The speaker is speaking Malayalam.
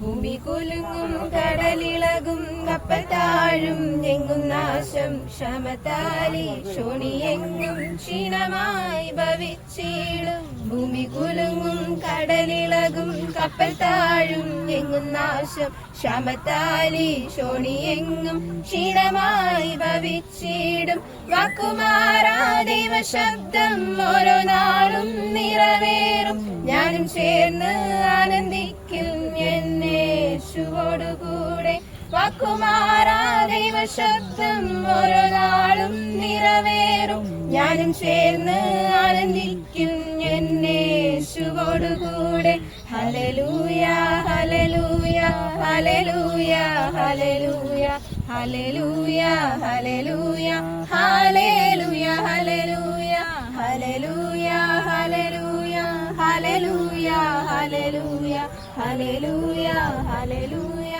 ഭൂമി കുലുങ്ങും കടലിളകും കപ്പൽ താഴും എങ്ങും നാശം ക്ഷമതാലി ശോണിയെങ്ങും ക്ഷീണമായി ഭവിച്ചിടും. ഭൂമി കുലുങ്ങും കടലിളകും കപ്പൽ താഴും എങ്ങും നാശം ക്ഷമതാലി ശോണിയെങ്ങും ക്ഷീണമായി ഭവിച്ചിടും. വാക്കുമാറാ ദൈവ ശബ്ദം ഓരോ നാളും നിറവേറും. ഞാനും ചേർന്ന് ആനന്ദിക്കും യേശുവോടുകൂടെ. വാക്കുമാറാ ദൈവ ശബ്ദം ഓരോ നാളും നിറവേറും. ഞാനും ചേർന്ന് ആനന്ദിക്കും യേശുവോടുകൂടെ. ഹല്ലേലൂയ ഹല്ലേലൂയ ഹല്ലേലൂയ ഹല്ലേലൂയ ഹല്ലേലൂയ ഹല്ലേലൂയ ഹല്ലേലൂയ ഹല്ലേലൂയ ഹല്ലേലൂയ ഹല്ലേലൂയ ഹല്ലേലൂയ ഹല്ലേലൂയ ഹല്ലേലൂയ ഹല്ലേലൂയ ഹല്ലേലൂയ.